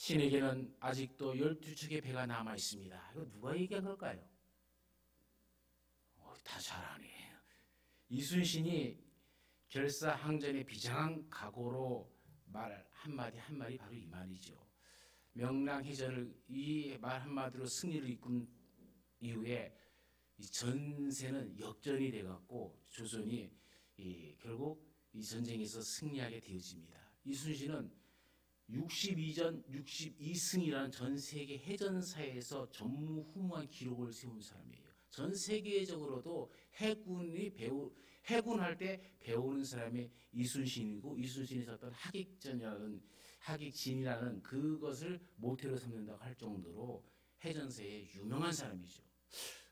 신에게는 아직도 12척의 배가 남아 있습니다. 이거 누가 얘기한 걸까요? 다 잘하네. 이순신이 결사항전의 비장한 각오로 말 한마디 한마디 바로 이 말이죠. 명랑해전을 이 말 한마디로 승리를 이끈 이후에 이 전세는 역전이 돼갖고 조선이 결국 이 전쟁에서 승리하게 되어집니다. 이순신은 62전 62승이라는 전 세계 해전사에서 전무후무한 기록을 세운 사람이에요. 전 세계적으로도 해군할 때 배우는 사람이 이순신이고, 이순신이 썼던 하객진이라는 그것을 모태로 삼는다고 할 정도로 해전사에 유명한 사람이죠.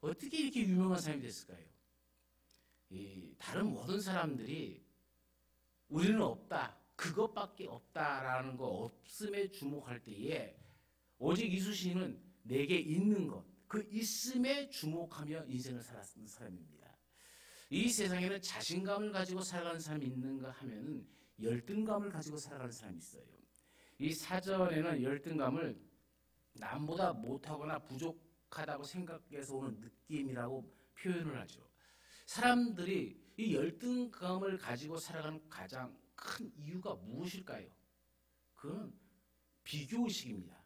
어떻게 이렇게 유명한 사람이 됐을까요? 다른 모든 사람들이 우리는 없다, 그것밖에 없다라는 거 없음에 주목할 때에 오직 이순신은 내게 있는 것, 그 있음에 주목하며 인생을 살았던 사람입니다. 이 세상에는 자신감을 가지고 살아가는 사람이 있는가 하면은 열등감을 가지고 살아가는 사람이 있어요. 이 사전에는 열등감을 남보다 못하거나 부족하다고 생각해서 오는 느낌이라고 표현을 하죠. 사람들이 이 열등감을 가지고 살아가는 가장 큰 이유가 무엇일까요? 그건 비교의식입니다.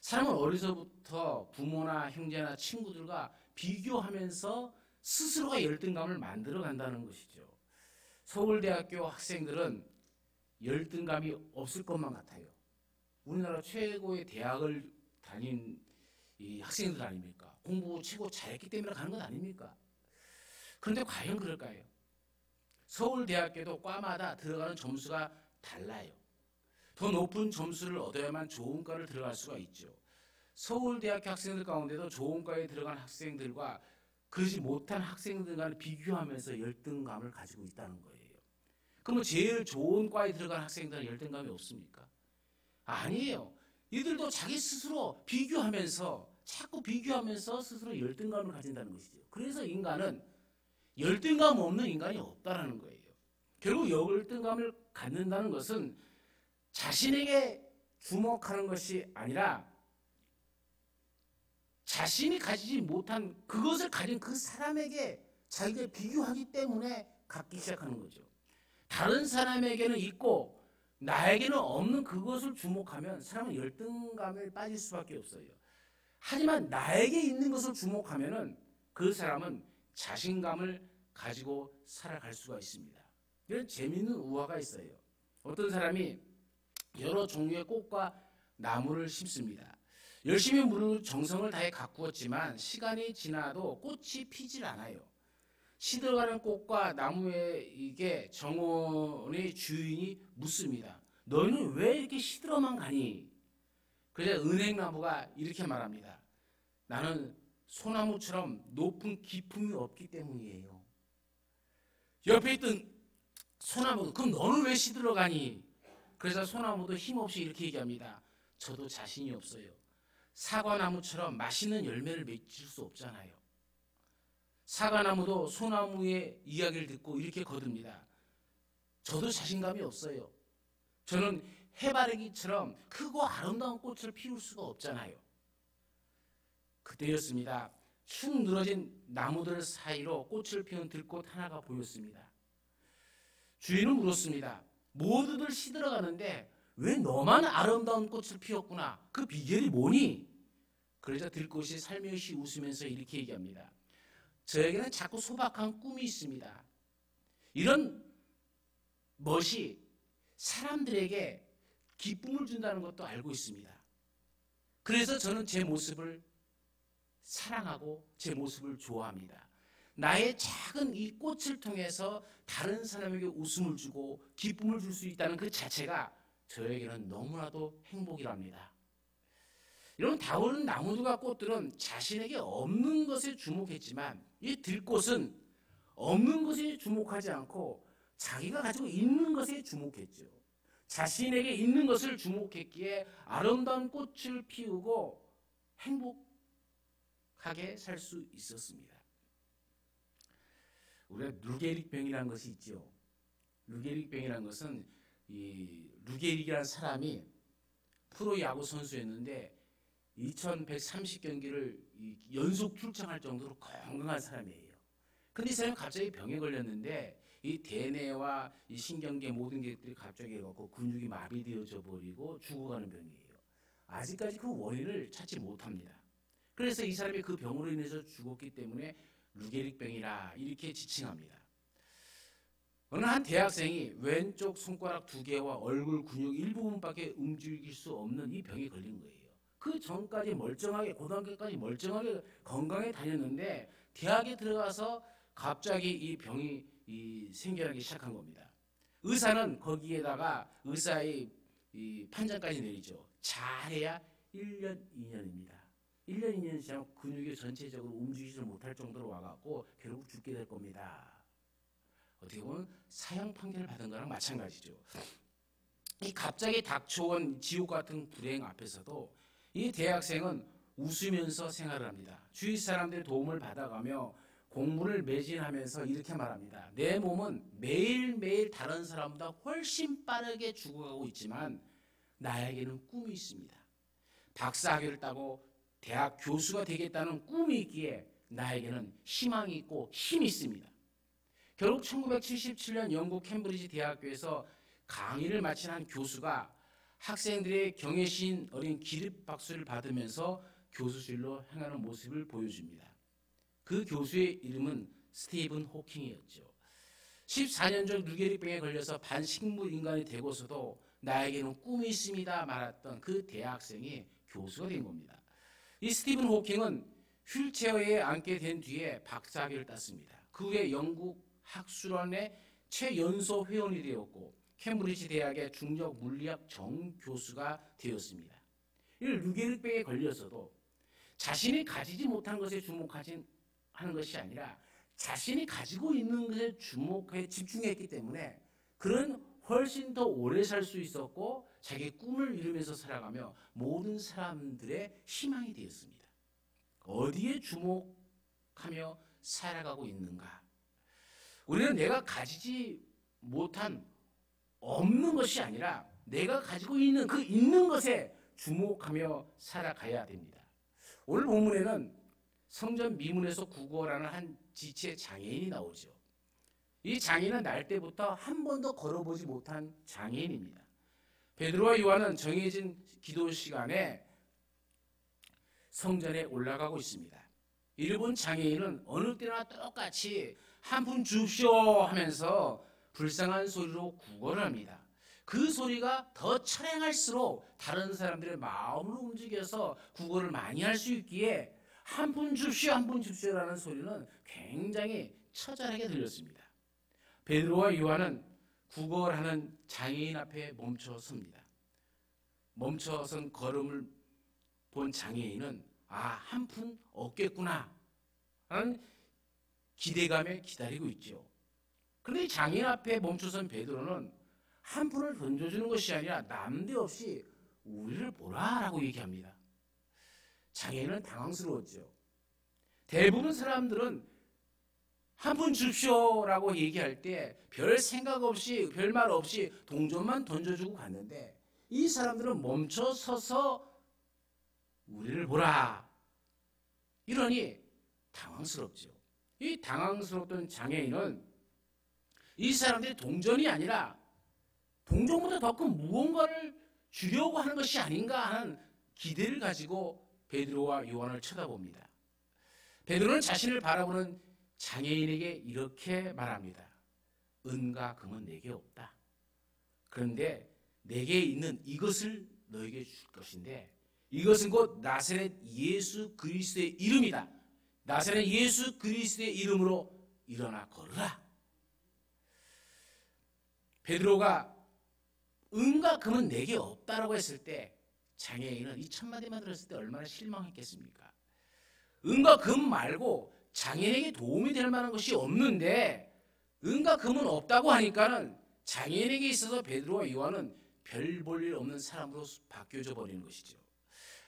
사람은 어려서부터 부모나 형제나 친구들과 비교하면서 스스로가 열등감을 만들어 간다는 것이죠. 서울대학교 학생들은 열등감이 없을 것만 같아요. 우리나라 최고의 대학을 다닌 이 학생들 아닙니까? 공부 최고 잘했기 때문에 가는 것 아닙니까? 그런데 과연 그럴까요? 서울대학교도 과마다 들어가는 점수가 달라요. 더 높은 점수를 얻어야만 좋은 과를 들어갈 수가 있죠. 서울대학교 학생들 가운데도 좋은 과에 들어간 학생들과 그러지 못한 학생들 간을 비교하면서 열등감을 가지고 있다는 거예요. 그러면 제일 좋은 과에 들어간 학생들은 열등감이 없습니까? 아니에요. 이들도 자기 스스로 자꾸 비교하면서 스스로 열등감을 가진다는 것이죠. 그래서 인간은 열등감 없는 인간이 없다라는 거예요. 결국 열등감을 갖는다는 것은 자신에게 주목하는 것이 아니라 자신이 가지지 못한 그것을 가진 그 사람에게 자기가 비교하기 때문에 갖기 시작하는 거죠. 다른 사람에게는 있고 나에게는 없는 그것을 주목하면 사람은 열등감에 빠질 수밖에 없어요. 하지만 나에게 있는 것을 주목하면은 그 사람은 자신감을 가지고 살아갈 수가 있습니다. 이런 재미있는 우화가 있어요. 어떤 사람이 여러 종류의 꽃과 나무를 심습니다. 열심히 물을 정성을 다해 가꾸었지만 시간이 지나도 꽃이 피질 않아요. 시들어가는 꽃과 나무에게 정원의 주인이 묻습니다. 너희는 왜 이렇게 시들어만 가니? 그래서 은행나무가 이렇게 말합니다. 나는 소나무처럼 높은 기품이 없기 때문이에요. 옆에 있던 소나무도 그럼 너는 왜 시들어가니? 그래서 소나무도 힘없이 이렇게 얘기합니다. 저도 자신이 없어요. 사과나무처럼 맛있는 열매를 맺을 수 없잖아요. 사과나무도 소나무의 이야기를 듣고 이렇게 거듭니다. 저도 자신감이 없어요. 저는 해바라기처럼 크고 아름다운 꽃을 피울 수가 없잖아요. 그때였습니다. 축 늘어진 나무들 사이로 꽃을 피운 들꽃 하나가 보였습니다. 주인은 물었습니다. 모두들 시들어가는데 왜 너만 아름다운 꽃을 피웠구나. 그 비결이 뭐니? 그러자 들꽃이 살며시 웃으면서 이렇게 얘기합니다. 저에게는 자꾸 소박한 꿈이 있습니다. 이런 멋이 사람들에게 기쁨을 준다는 것도 알고 있습니다. 그래서 저는 제 모습을 사랑하고 제 모습을 좋아합니다. 나의 작은 이 꽃을 통해서 다른 사람에게 웃음을 주고 기쁨을 줄 수 있다는 그 자체가 저에게는 너무나도 행복이랍니다. 이런 다른 나무들과 꽃들은 자신에게 없는 것에 주목했지만 이 들꽃은 없는 것에 주목하지 않고 자기가 가지고 있는 것에 주목했죠. 자신에게 있는 것을 주목했기에 아름다운 꽃을 피우고 행복하게 살 수 있었습니다. 우리가 루게릭병이라는 것이 있죠. 루게릭병이라는 것은 이 루게릭이라는 사람이 프로야구 선수였는데 2130경기를 연속 출장할 정도로 건강한 사람이에요. 근데 이 사람이 갑자기 병에 걸렸는데 이 대뇌와 이 신경계 모든 것들이 갑자기 해갖고 근육이 마비되어져 버리고 죽어가는 병이에요. 아직까지 그 원인을 찾지 못합니다. 그래서 이 사람이 그 병으로 인해서 죽었기 때문에 루게릭병이라 이렇게 지칭합니다. 어느 한 대학생이 왼쪽 손가락 2개와 얼굴 근육 일부분밖에 움직일 수 없는 이 병에 걸린 거예요. 그 전까지 멀쩡하게 고등학교까지 멀쩡하게 건강에 다녔는데 대학에 들어가서 갑자기 이 병이 생겨나기 시작한 겁니다. 의사는 거기에다가 의사의 판정까지 내리죠. 잘해야 1년, 2년입니다. 1년, 2년 지나면 근육이 전체적으로 움직이지 못할 정도로 와갖고 결국 죽게 될 겁니다. 어떻게 보면 사형 판결을 받은 거랑 마찬가지죠. 이 갑자기 닥쳐온 지옥 같은 불행 앞에서도 이 대학생은 웃으면서 생활을 합니다. 주위 사람들의 도움을 받아가며 공부를 매진하면서 이렇게 말합니다. 내 몸은 매일매일 다른 사람보다 훨씬 빠르게 죽어가고 있지만 나에게는 꿈이 있습니다. 박사학위를 따고 대학 교수가 되겠다는 꿈이 있기에 나에게는 희망이 있고 힘이 있습니다. 결국 1977년 영국 캠브리지 대학교에서 강의를 마친 한 교수가 학생들의 경외심 어린 기립박수를 받으면서 교수실로 행하는 모습을 보여줍니다. 그 교수의 이름은 스티븐 호킹이었죠. 14년 전 루게릭병에 걸려서 반식물인간이 되고서도 나에게는 꿈이 있습니다 말했던 그 대학생이 교수가 된 겁니다. 이 스티븐 호킹은 휠체어에 앉게 된 뒤에 박사학위를 땄습니다. 그 후에 영국 학술원의 최연소 회원이 되었고 캠브리지 대학의 중력 물리학 정교수가 되었습니다. 이 루게릭병에 걸려서도 자신이 가지지 못한 것에 주목하는 것이 아니라 자신이 가지고 있는 것에 주목해 집중했기 때문에 그는 훨씬 더 오래 살 수 있었고 자기 꿈을 이루면서 살아가며 모든 사람들의 희망이 되었습니다. 어디에 주목하며 살아가고 있는가? 우리는 내가 가지지 못한 없는 것이 아니라 내가 가지고 있는 그 있는 것에 주목하며 살아가야 됩니다. 오늘 본문에는 성전 미문에서 구걸하는 한 지체 장애인이 나오죠. 이 장애인은 날 때부터 한 번도 걸어보지 못한 장애인입니다. 베드로와 요한은 정해진 기도 시간에 성전에 올라가고 있습니다. 이를 본 장애인은 어느 때나 똑같이 한 푼 줍쇼 하면서 불쌍한 소리로 구걸을 합니다. 그 소리가 더 철행할수록 다른 사람들의 마음으로 움직여서 구걸을 많이 할 수 있기에 한 푼 줍쇼 한 푼 줍쇼라는 소리는 굉장히 처절하게 들렸습니다. 베드로와 요한은 구걸하는 장애인 앞에 멈춰 섭니다. 멈춰선 걸음을 본 장애인은 한 푼 얻겠구나 라는 기대감에 기다리고 있죠. 그런데 장애인 앞에 멈춰선 베드로는 한 푼을 던져주는 것이 아니라 남대없이 우리를 보라라고 얘기합니다. 장애인은 당황스러웠죠. 대부분 사람들은 한 푼 줍쇼라고 얘기할 때 별 생각 없이 별 말 없이 동전만 던져주고 갔는데 이 사람들은 멈춰 서서 우리를 보라 이러니 당황스럽죠. 이 당황스러웠던 장애인은 이 사람들이 동전이 아니라 동전보다 더 큰 무언가를 주려고 하는 것이 아닌가 하는 기대를 가지고 베드로와 요한을 쳐다봅니다. 베드로는 자신을 바라보는 장애인에게 이렇게 말합니다. 은과 금은 내게 없다. 그런데 내게 있는 이것을 너에게 줄 것인데 이것은 곧 나사렛 예수 그리스도의 이름이다. 나사렛 예수 그리스도의 이름으로 일어나 걸으라. 베드로가 은과 금은 내게 없다라고 했을 때 장애인은 이 첫마디만 들었을 때 얼마나 실망했겠습니까? 은과 금 말고 장애인에게 도움이 될 만한 것이 없는데 은과 금은 없다고 하니까는 장애인에게 있어서 베드로와 요한은 별 볼 일 없는 사람으로 바뀌어져 버리는 것이죠.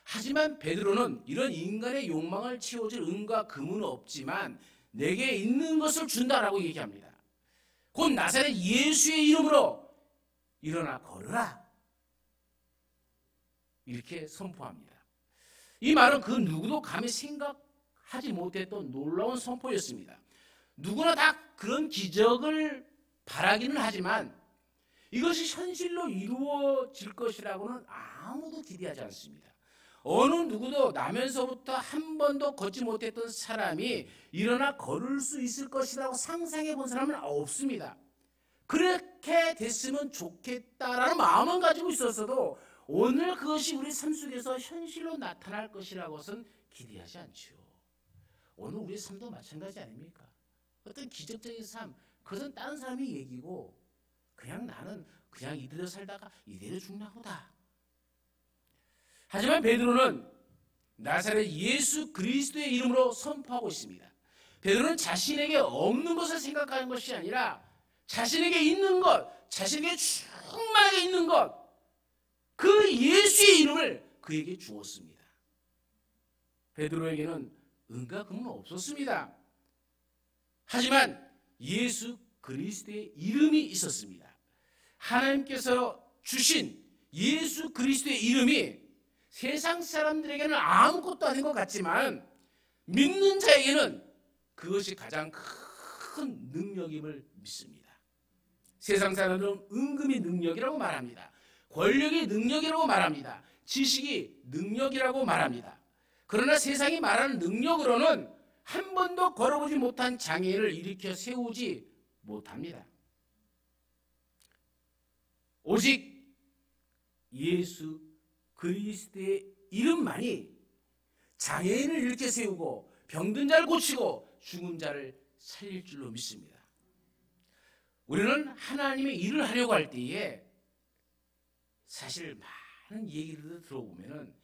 하지만 베드로는 이런 인간의 욕망을 채워줄 은과 금은 없지만 내게 있는 것을 준다라고 얘기합니다. 곧 나사렛 예수의 이름으로 일어나 걸으라. 이렇게 선포합니다. 이 말은 그 누구도 감히 생각하지 못했던 놀라운 선포였습니다. 누구나 다 그런 기적을 바라기는 하지만 이것이 현실로 이루어질 것이라고는 아무도 기대하지 않습니다. 어느 누구도 나면서부터 한 번도 걷지 못했던 사람이 일어나 걸을 수 있을 것이라고 상상해 본 사람은 없습니다. 그렇게 됐으면 좋겠다라는 마음은 가지고 있었어도 오늘 그것이 우리 삶 속에서 현실로 나타날 것이라고는 기대하지 않죠. 오늘 우리 삶도 마찬가지 아닙니까? 어떤 기적적인 삶, 그것은 다른 사람이 얘기고 그냥 나는 그냥 이대로 살다가 이대로 죽나 보다. 하지만 베드로는 나사렛 예수 그리스도의 이름으로 선포하고 있습니다. 베드로는 자신에게 없는 것을 생각하는 것이 아니라 자신에게 있는 것, 자신에게 충만하게 있는 것, 그 예수의 이름을 그에게 주었습니다. 베드로에게는 은과 금은 없었습니다. 하지만 예수 그리스도의 이름이 있었습니다. 하나님께서 주신 예수 그리스도의 이름이 세상 사람들에게는 아무것도 아닌 것 같지만 믿는 자에게는 그것이 가장 큰 능력임을 믿습니다. 세상 사람들은 은금이 능력이라고 말합니다. 권력이 능력이라고 말합니다. 지식이 능력이라고 말합니다. 그러나 세상이 말하는 능력으로는 한 번도 걸어보지 못한 장애인을 일으켜 세우지 못합니다. 오직 예수 그리스도의 이름만이 장애인을 일으켜 세우고 병든 자를 고치고 죽은 자를 살릴 줄로 믿습니다. 우리는 하나님의 일을 하려고 할 때에 사실 많은 얘기를 들어보면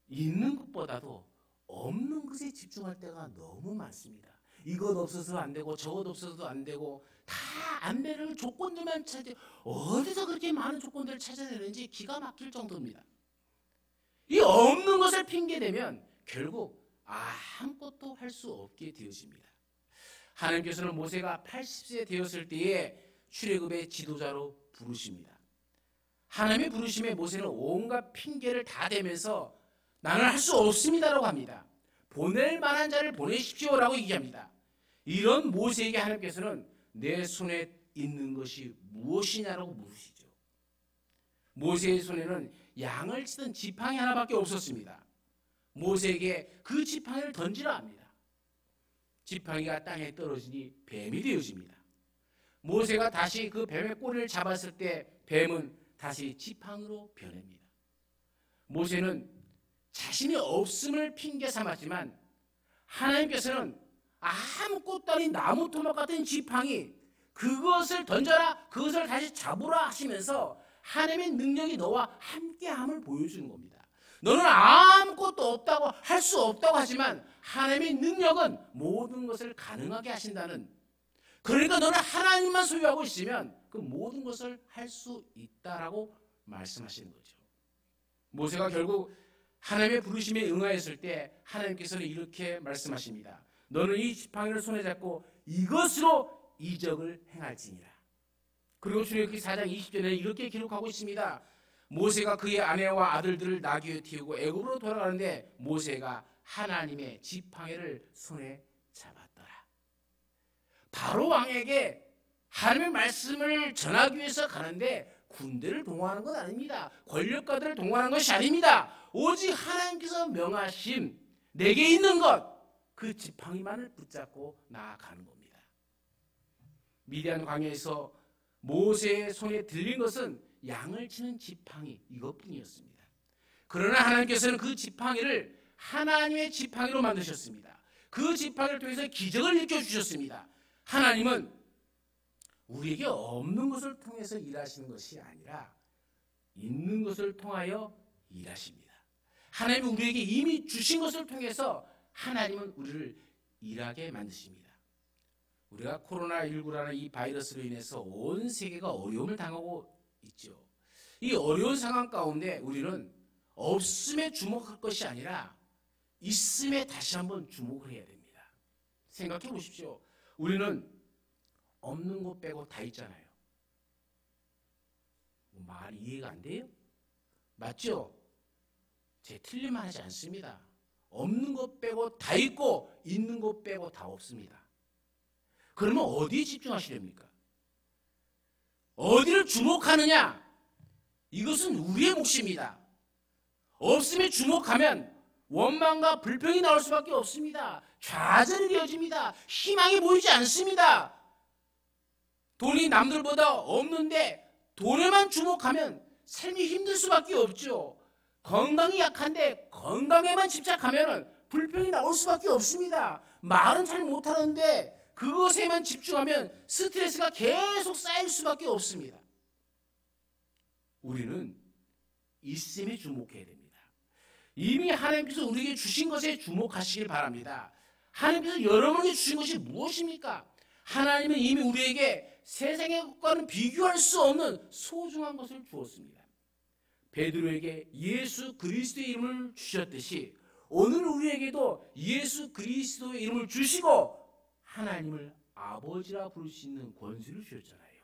있는 것보다도 없는 것에 집중할 때가 너무 많습니다. 이것 없어서 안 되고 저것 없어서도 안 되고 다 안 되는 조건들만 찾아 어디서 그렇게 많은 조건들을 찾아내는지 기가 막힐 정도입니다. 이 없는 것을 핑계대면 결국 아무것도 할 수 없게 되어집니다. 하나님께서는 모세가 80세 되었을 때에 출애굽의 지도자로 부르십니다. 하나님의 부르심에 모세는 온갖 핑계를 다 대면서 나는 할 수 없습니다라고 합니다. 보낼 만한 자를 보내십시오라고 얘기합니다. 이런 모세에게 하나님께서는 내 손에 있는 것이 무엇이냐라고 물으시죠. 모세의 손에는 양을 치던 지팡이 하나밖에 없었습니다. 모세에게 그 지팡이를 던지라 합니다. 지팡이가 땅에 떨어지니 뱀이 되어집니다. 모세가 다시 그 뱀의 꼬리를 잡았을 때 뱀은 다시 지팡이로 변합니다. 모세는 자신이 없음을 핑계 삼았지만 하나님께서는 아무것도 아닌 나무 토막 같은 지팡이 그것을 던져라 그것을 다시 잡으라 하시면서 하나님의 능력이 너와 함께함을 보여주는 겁니다. 너는 아무것도 없다고 할 수 없다고 하지만 하나님의 능력은 모든 것을 가능하게 하신다는, 그러니까 너는 하나님만 소유하고 있으면 그 모든 것을 할 수 있다라고 말씀하시는 거죠. 모세가 결국 하나님의 부르심에 응하였을 때 하나님께서는 이렇게 말씀하십니다. 너는 이 지팡이를 손에 잡고 이것으로 이적을 행할지니라. 그리고 출애굽기 4장 20절에는 이렇게 기록하고 있습니다. 모세가 그의 아내와 아들들을 나귀에 태우고 애굽으로 돌아가는데 모세가 하나님의 지팡이를 손에 잡았더라. 바로 왕에게 하나님의 말씀을 전하기 위해서 가는데 군대를 동원하는 건 아닙니다. 권력가들을 동원하는 것이 아닙니다. 오직 하나님께서 명하신 내게 있는 것, 그 지팡이만을 붙잡고 나아가는 겁니다. 미디안 광야에서 모세의 손에 들린 것은 양을 치는 지팡이 이것뿐이었습니다. 그러나 하나님께서는 그 지팡이를 하나님의 지팡이로 만드셨습니다. 그 지팡이를 통해서 기적을 일으켜주셨습니다. 하나님은 우리에게 없는 것을 통해서 일하시는 것이 아니라 있는 것을 통하여 일하십니다. 하나님은 우리에게 이미 주신 것을 통해서 하나님은 우리를 일하게 만드십니다. 우리가 코로나19라는 이 바이러스로 인해서 온 세계가 어려움을 당하고 있죠. 이 어려운 상황 가운데 우리는 없음에 주목할 것이 아니라 있음에 다시 한번 주목을 해야 됩니다. 생각해 보십시오. 우리는 없는 것 빼고 다 있잖아요. 말 이해가 안 돼요? 맞죠? 제 틀린 말 하지 않습니다. 없는 것 빼고 다 있고 있는 것 빼고 다 없습니다. 그러면 어디에 집중하시렵니까? 어디를 주목하느냐? 이것은 우리의 몫입니다. 없음에 주목하면 원망과 불평이 나올 수밖에 없습니다. 좌절이 이어집니다. 희망이 보이지 않습니다. 돈이 남들보다 없는데 돈에만 주목하면 삶이 힘들 수밖에 없죠. 건강이 약한데 건강에만 집착하면 불평이 나올 수밖에 없습니다. 말은 잘 못하는데 그것에만 집중하면 스트레스가 계속 쌓일 수밖에 없습니다. 우리는 있음에 주목해야 됩니다. 이미 하나님께서 우리에게 주신 것에 주목하시길 바랍니다. 하나님께서 여러분에게 주신 것이 무엇입니까? 하나님은 이미 우리에게 세상의 것과는 비교할 수 없는 소중한 것을 주었습니다. 베드로에게 예수 그리스도의 이름을 주셨듯이 오늘 우리에게도 예수 그리스도의 이름을 주시고 하나님을 아버지라 부를 수 있는 권세를 주셨잖아요.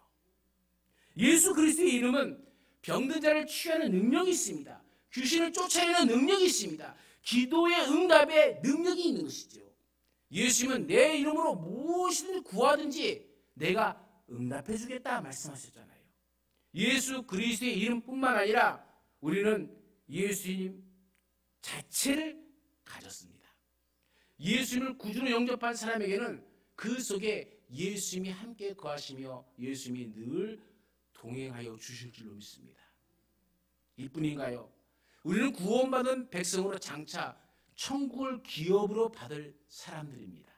예수 그리스도의 이름은 병든 자를 치유하는 능력이 있습니다. 귀신을 쫓아내는 능력이 있습니다. 기도의 응답에 능력이 있는 것이죠. 예수님은 내 이름으로 무엇이든 구하든지 내가 응답해 주겠다 말씀하셨잖아요. 예수 그리스도의 이름뿐만 아니라 우리는 예수님 자체를 가졌습니다. 예수님을 구주로 영접한 사람에게는 그 속에 예수님이 함께 거하시며 예수님이 늘 동행하여 주실 줄로 믿습니다. 이뿐인가요? 우리는 구원받은 백성으로 장차 천국을 기업으로 받을 사람들입니다.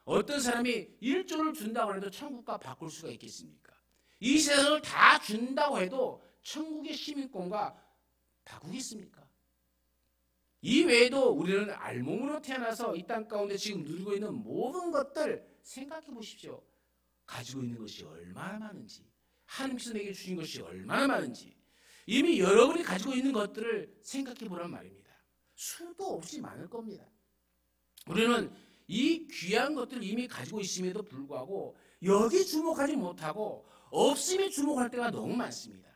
어떤 사람이 1조를 준다고 해도 천국과 바꿀 수가 있겠습니까? 이 세상을 다 준다고 해도 천국의 시민권과 바꾸겠습니까? 이 외에도 우리는 알몸으로 태어나서 이 땅 가운데 지금 누리고 있는 모든 것들 생각해 보십시오. 가지고 있는 것이 얼마나 많은지, 하나님께서 내게 주신 것이 얼마나 많은지 이미 여러분이 가지고 있는 것들을 생각해 보란 말입니다. 수도 없이 많을 겁니다. 우리는 이 귀한 것들을 이미 가지고 있음에도 불구하고 여기 주목하지 못하고 없음에 주목할 때가 너무 많습니다.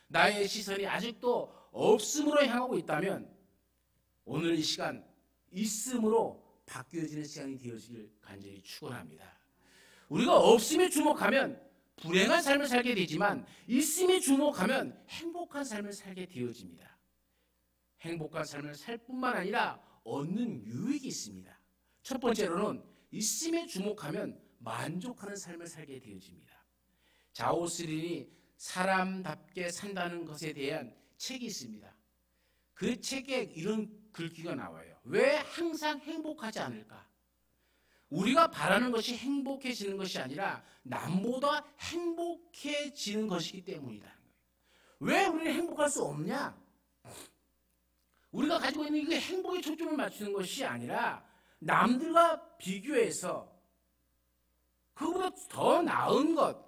나의 시선이 아직도 없음으로 향하고 있다면 오늘 이 시간 있음으로 바뀌어지는 시간이 되어지길 간절히 축원합니다. 우리가 없음에 주목하면 불행한 삶을 살게 되지만 있음에 주목하면 행복한 삶을 살게 되어집니다. 행복한 삶을 살 뿐만 아니라 얻는 유익이 있습니다. 첫 번째로는 있음에 주목하면 만족하는 삶을 살게 되어집니다. 자오스린이 사람답게 산다는 것에 대한 책이 있습니다. 그 책에 이런 글귀가 나와요. 왜 항상 행복하지 않을까? 우리가 바라는 것이 행복해지는 것이 아니라 남보다 행복해지는 것이기 때문이라는 거예요. 왜 우리는 행복할 수 없냐? 우리가 가지고 있는 이게 행복에 초점을 맞추는 것이 아니라 남들과 비교해서 그보다 더 나은 것,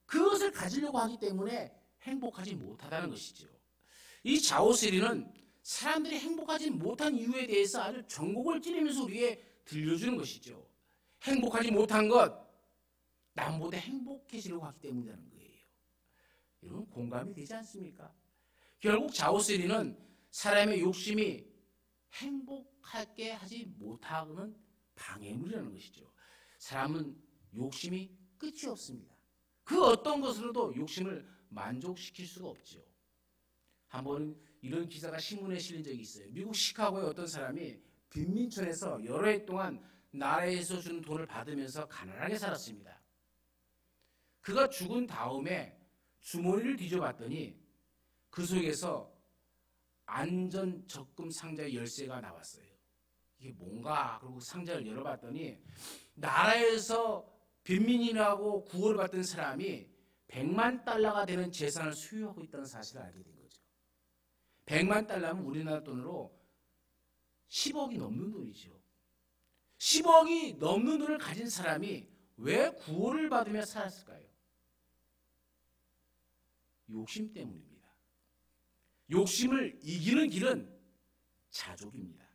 그것을 가지려고 하기 때문에 행복하지 못하다는 것이죠. 이 자오스리는 사람들이 행복하지 못한 이유에 대해서 아주 전곡을 찌르면서 우리에게 들려주는 것이죠. 행복하지 못한 것, 남보다 행복해지려고 하기 때문이라는 거예요. 이런 공감이 되지 않습니까? 결국 자오스리는 사람의 욕심이 행복하게 하지 못하는 방해물이라는 것이죠. 사람은 욕심이 끝이 없습니다. 그 어떤 것으로도 욕심을 만족시킬 수가 없죠. 한번 이런 기사가 신문에 실린 적이 있어요. 미국 시카고의 어떤 사람이 빈민촌에서 여러 해 동안 나라에서 주는 돈을 받으면서 가난하게 살았습니다. 그가 죽은 다음에 주머니를 뒤져봤더니 그 속에서 안전 적금 상자의 열쇠가 나왔어요. 이게 뭔가? 그리고 상자를 열어봤더니 나라에서 빈민이라고 구호를 받던 사람이 100만 달러가 되는 재산을 소유하고 있다는 사실을 알게 된 거죠. 100만 달러면 우리나라 돈으로 10억이 넘는 돈이죠. 10억이 넘는 돈을 가진 사람이 왜 구호를 받으며 살았을까요? 욕심 때문입니다. 욕심을 이기는 길은 자족입니다.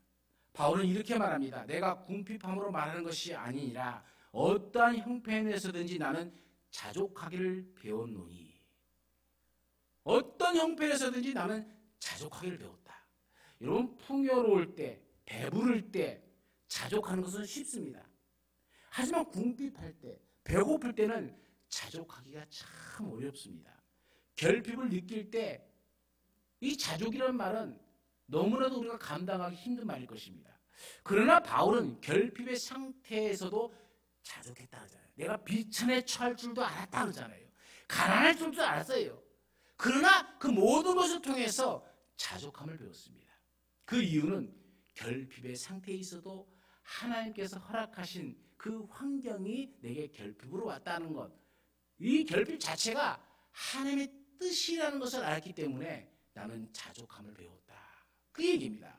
바울은 이렇게 말합니다. 내가 궁핍함으로 말하는 것이 아니니라 어떠한 형편에서든지 나는 자족하기를 배웠노니. 어떤 형편에서든지 나는 자족하기를 배웠다. 여러분 풍요로울 때, 배부를 때 자족하는 것은 쉽습니다. 하지만 궁핍할 때, 배고플 때는 자족하기가 참 어렵습니다. 결핍을 느낄 때 이 자족이라는 말은 너무나도 우리가 감당하기 힘든 말일 것입니다. 그러나 바울은 결핍의 상태에서도 자족했다 그러잖아요. 내가 비천에 처할 줄도 알았다 그러잖아요. 가난할 줄도 알았어요. 그러나 그 모든 것을 통해서 자족함을 배웠습니다. 그 이유는 결핍의 상태에 있어도 하나님께서 허락하신 그 환경이 내게 결핍으로 왔다는 것, 이 결핍 자체가 하나님의 뜻이라는 것을 알았기 때문에 나는 자족함을 배웠다. 그 얘기입니다.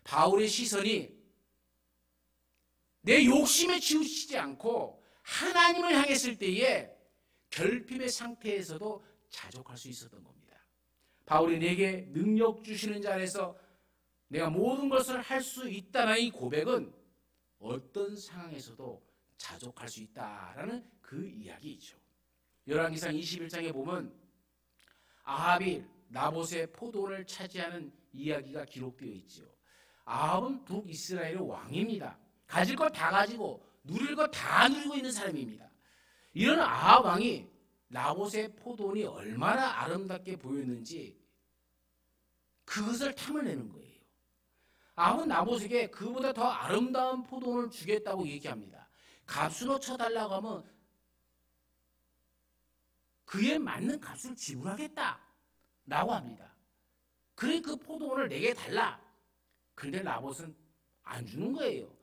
바울의 시선이 내 욕심에 치우치지 않고 하나님을 향했을 때에 결핍의 상태에서도 자족할 수 있었던 겁니다. 바울이 내게 능력 주시는 자 안에서 내가 모든 것을 할 수 있다는 이 고백은 어떤 상황에서도 자족할 수 있다라는 그 이야기이죠. 열왕기상 21장에 보면 아합이 나봇의 포도원을 차지하는 이야기가 기록되어 있죠. 아합은 북이스라엘의 왕입니다. 가질 것 다 가지고 누릴 것 다 누리고 있는 사람입니다. 이런 아합 왕이 나봇의 포도원이 얼마나 아름답게 보였는지 그것을 탐을 내는 거예요. 아합은 나봇에게 그보다 더 아름다운 포도원을 주겠다고 얘기합니다. 값으로 쳐달라고 하면 그에 맞는 값을 지불하겠다라고 합니다. 그래 그 포도원을 내게 달라. 그런데 나봇은 안 주는 거예요.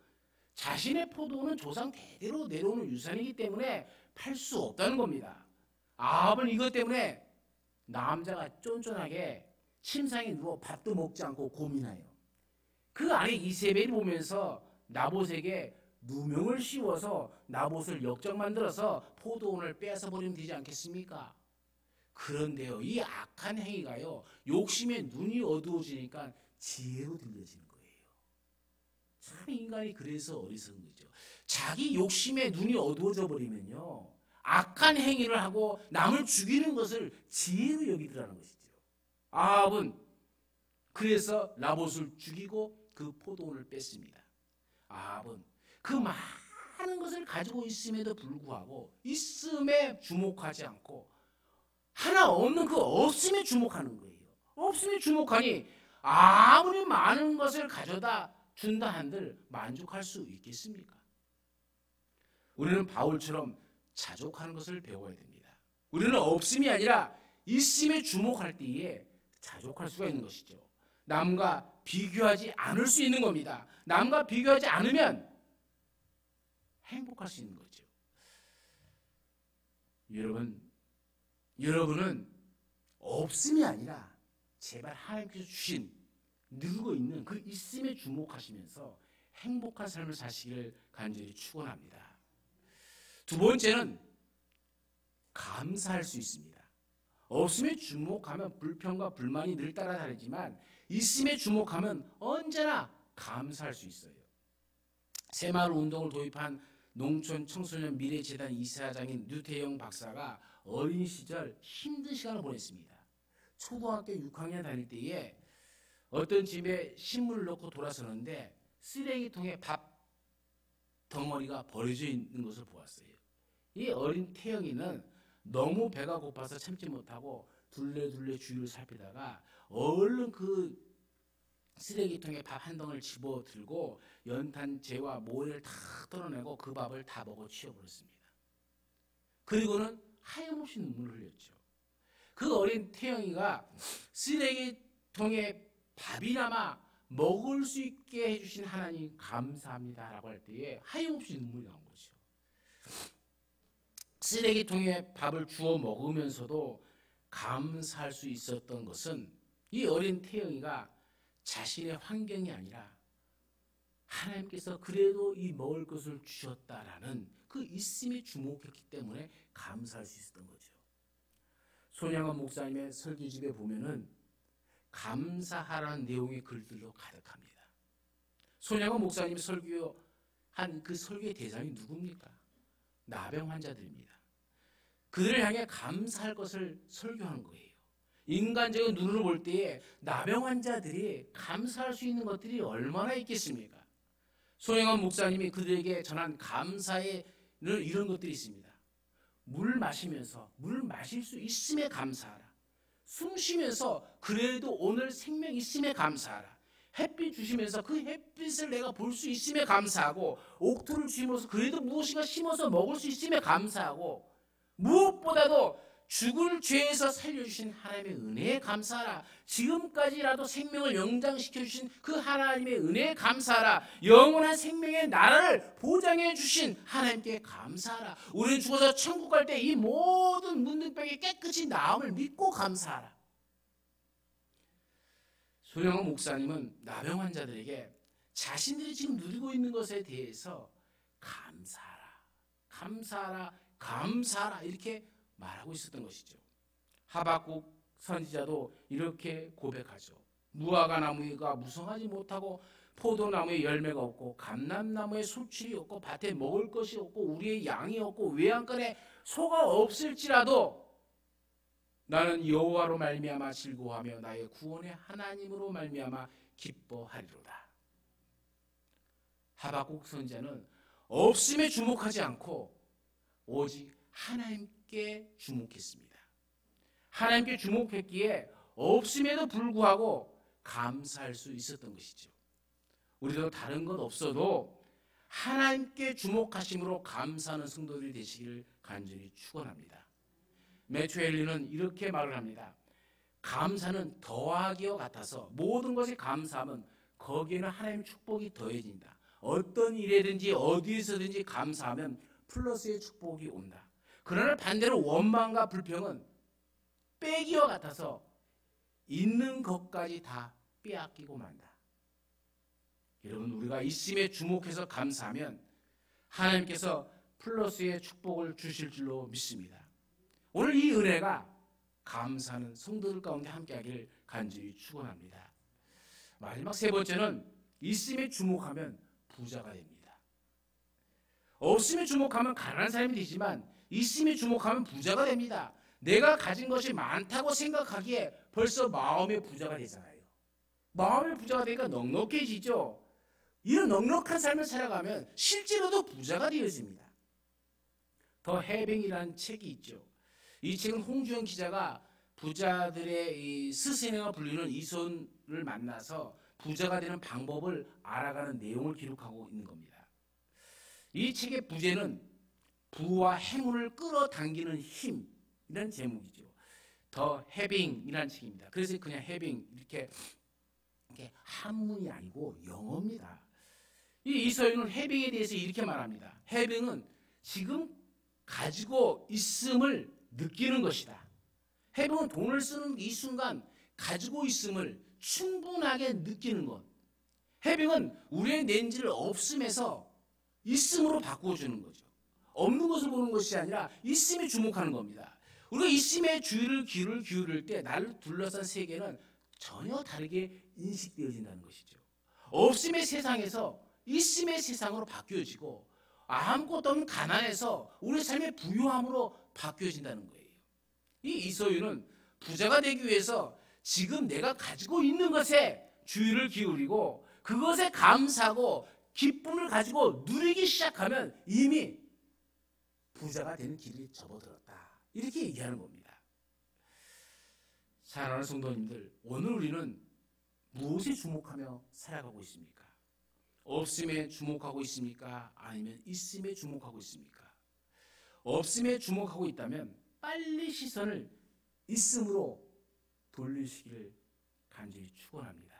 자신의 포도원은 조상 대대로 내려오는 유산이기 때문에 팔 수 없다는 겁니다. 아합은 이것 때문에 남자가 쫀쫀하게 침상에 누워 밥도 먹지 않고 고민해요. 그 안에 이세벨이 보면서 나봇에게 누명을 씌워서 나봇을 역적 만들어서 포도원을 뺏어버리면 되지 않겠습니까? 그런데요, 이 악한 행위가요, 욕심에 눈이 어두워지니까 지혜로 들려지는 거예요. 참 인간이 그래서 어리석은 거죠. 자기 욕심에 눈이 어두워져 버리면요, 악한 행위를 하고 남을 죽이는 것을 지혜로 여기더라는 것이죠. 아합은 그래서 나봇을 죽이고 그 포도원을 뺐습니다. 아합은 그 많은 것을 가지고 있음에도 불구하고 있음에 주목하지 않고 하나 없는 그 없음에 주목하는 거예요. 없음에 주목하니 아무리 많은 것을 가져다 준다 한들 만족할 수 있겠습니까? 우리는 바울처럼 자족하는 것을 배워야 됩니다. 우리는 없음이 아니라 있음에 주목할 때에 자족할 수가 있는 것이죠. 남과 비교하지 않을 수 있는 겁니다. 남과 비교하지 않으면 행복할 수 있는 거죠. 여러분은 없음이 아니라 제발 하나님께서 주신 늘고 있는 그 있음에 주목하시면서 행복한 삶을 사시기를 간절히 축원합니다. 두 번째는 감사할 수 있습니다. 없음에 주목하면 불평과 불만이 늘 따라다니지만 있음에 주목하면 언제나 감사할 수 있어요. 새마을 운동을 도입한 농촌 청소년 미래재단 이사장인 류태영 박사가 어린 시절 힘든 시간을 보냈습니다. 초등학교 6학년 다닐 때에 어떤 집에 신문을 넣고 돌아서는데 쓰레기통에 밥 덩어리가 버려져 있는 것을 보았어요. 이 어린 태영이는 너무 배가 고파서 참지 못하고 둘레둘레 주위를 살피다가 얼른 그 쓰레기통에 밥 한 덩을 집어 들고 연탄재와 모래를 다 털어내고 그 밥을 다 먹어 치워버렸습니다. 그리고는 하염없이 눈물을 흘렸죠. 그 어린 태영이가 쓰레기통에 밥이나마 먹을 수 있게 해주신 하나님 감사합니다라고 할 때에 하염없이 눈물이 나온 거죠. 쓰레기통에 밥을 주워 먹으면서도 감사할 수 있었던 것은 이 어린 태영이가 자신의 환경이 아니라 하나님께서 그래도 이 먹을 것을 주셨다라는 그 있음에 주목했기 때문에 감사할 수 있었던 거죠. 손양원 목사님의 설교집에 보면은 감사하라는 내용의 글들로 가득합니다. 손양원 목사님이 설교한 그 설교의 대상이 누굽니까? 나병 환자들입니다. 그들을 향해 감사할 것을 설교한 거예요. 인간적인 눈으로 볼 때에 나병 환자들이 감사할 수 있는 것들이 얼마나 있겠습니까? 손영환 목사님이 그들에게 전한 감사의 이런 것들이 있습니다. 물 마시면서 물 마실 수 있음에 감사하라. 숨 쉬면서 그래도 오늘 생명 있음에 감사하라. 햇빛 주시면서 그 햇빛을 내가 볼 수 있음에 감사하고, 옥토를 주시면서 그래도 무엇인가 심어서 먹을 수 있음에 감사하고, 무엇보다도 죽을 죄에서 살려주신 하나님의 은혜에 감사하라. 지금까지라도 생명을 연장시켜주신 그 하나님의 은혜에 감사하라. 영원한 생명의 나라를 보장해 주신 하나님께 감사하라. 우리는 죽어서 천국 갈 때 이 모든 문둥병이 깨끗이 나음을 믿고 감사하라. 손영환 목사님은 나병 환자들에게 자신들이 지금 누리고 있는 것에 대해서 감사하라, 감사하라, 감사하라 이렇게 말하고 있었던 것이죠. 하박국 선지자도 이렇게 고백하죠. 무화과 나무가 무성하지 못하고 포도나무에 열매가 없고 감람나무에 소출이 없고 밭에 먹을 것이 없고 우리의 양이 없고 외양간에 소가 없을지라도 나는 여호와로 말미암아 즐거워하며 나의 구원의 하나님으로 말미암아 기뻐하리로다. 하박국 선지자는 없음에 주목하지 않고 오직 하나님께 주목했습니다. 하나님께 주목했기에 없음에도 불구하고 감사할 수 있었던 것이죠. 우리도 다른 것 없어도 하나님께 주목하심으로 감사하는 성도들이 되시기를 간절히 축원합니다. 매튜 헨리는 이렇게 말을 합니다. 감사는 더하기와 같아서 모든 것에 감사하면 거기에는 하나님의 축복이 더해진다. 어떤 일에든지 어디에서든지 감사하면 플러스의 축복이 온다. 그러나 반대로 원망과 불평은 빼기와 같아서 있는 것까지 다 빼앗기고 만다. 여러분, 우리가 있음에 주목해서 감사하면 하나님께서 플러스의 축복을 주실 줄로 믿습니다. 오늘 이 은혜가 감사하는 성도들 가운데 함께하기를 간절히 축원합니다. 마지막 세 번째는 있음에 주목하면 부자가 됩니다. 없음에 주목하면 가난한 사람이 되지만 있음에 주목하면 부자가 됩니다. 내가 가진 것이 많다고 생각하기에 벌써 마음의 부자가 되잖아요. 마음의 부자가 되니까 넉넉해지죠. 이런 넉넉한 삶을 살아가면 실제로도 부자가 되어집니다. 더 해빙이라는 책이 있죠. 이 책은 홍주영 기자가 부자들의 이 스승이라 불리는 이손을 만나서 부자가 되는 방법을 알아가는 내용을 기록하고 있는 겁니다. 이 책의 부제는 부와 행운을 끌어당기는 힘이라는 제목이죠. 더 해빙이라는 책입니다. 그래서 그냥 해빙 이렇게 한문이 아니고 영어입니다. 이 이서윤은 해빙에 대해서 이렇게 말합니다. 해빙은 지금 가지고 있음을 느끼는 것이다. 해빙은 돈을 쓰는 이 순간 가지고 있음을 충분하게 느끼는 것. 해빙은 우리의 낸지를 없음에서 있음으로 바꾸어주는 거죠. 없는 것을 보는 것이 아니라 있음에 주목하는 겁니다. 우리가 있음에 귀를 기울일 때 나를 둘러싼 세계는 전혀 다르게 인식되어진다는 것이죠. 없음의 세상에서 있음의 세상으로 바뀌어지고 아무것도 없는 가난에서 우리 삶의 부유함으로 바뀌어진다는 거예요. 이 이소유는 부자가 되기 위해서 지금 내가 가지고 있는 것에 주의를 기울이고 그것에 감사하고 기쁨을 가지고 누리기 시작하면 이미 부자가 되는 길이 접어들었다. 이렇게 얘기하는 겁니다. 사랑하는 성도님들, 오늘 우리는 무엇에 주목하며 살아가고 있습니까? 없음에 주목하고 있습니까? 아니면 있음에 주목하고 있습니까? 없음에 주목하고 있다면 빨리 시선을 있음으로 돌리시기를 간절히 축원합니다.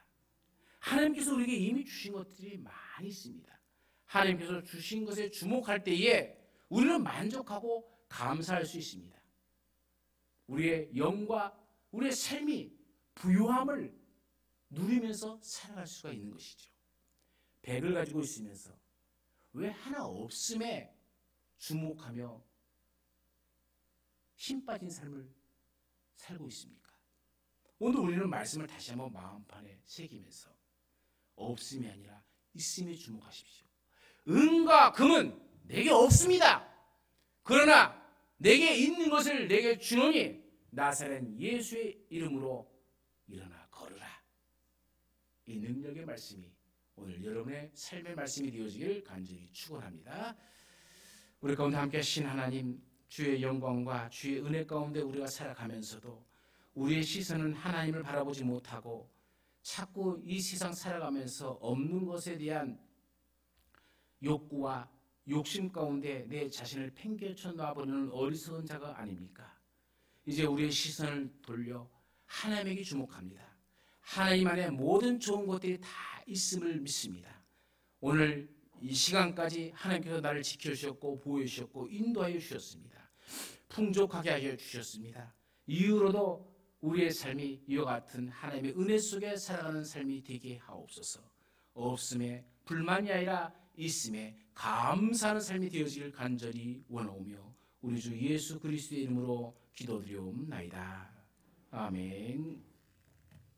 하나님께서 우리에게 이미 주신 것들이 많이 있습니다. 하나님께서 주신 것에 주목할 때에 우리는 만족하고 감사할 수 있습니다. 우리의 영과 우리의 삶이 부유함을 누리면서 살아갈 수가 있는 것이죠. 100을 가지고 있으면서 왜 하나 없음에 주목하며 힘 빠진 삶을 살고 있습니까? 오늘 우리는 말씀을 다시 한번 마음판에 새기면서 없음이 아니라 있음에 주목하십시오. 은과 금은 내게 없습니다. 그러나 내게 있는 것을 내게 주노니 나사렛 예수의 이름으로 일어나 걸으라. 이 능력의 말씀이 오늘 여러분의 삶의 말씀이 되어지길 간절히 축원합니다. 우리 가운데 함께 하신 하나님, 주의 영광과 주의 은혜 가운데 우리가 살아가면서도 우리의 시선은 하나님을 바라보지 못하고 자꾸 이 세상 살아가면서 없는 것에 대한 욕구와 욕심 가운데 내 자신을 팽개쳐 놔버리는 어리석은 자가 아닙니까? 이제 우리의 시선을 돌려 하나님에게 주목합니다. 하나님 안에 모든 좋은 것들이 다 있음을 믿습니다. 오늘 이 시간까지 하나님께서 나를 지켜주셨고 보호해 주셨고 인도하여 주셨습니다. 풍족하게 하여 주셨습니다. 이후로도 우리의 삶이 이와 같은 하나님의 은혜 속에 살아가는 삶이 되게 하옵소서. 없음에 불만이 아니라 있음에 감사하는 삶이 되어지길 간절히 원하오며 우리 주 예수 그리스도의 이름으로 기도드리옵나이다. 아멘.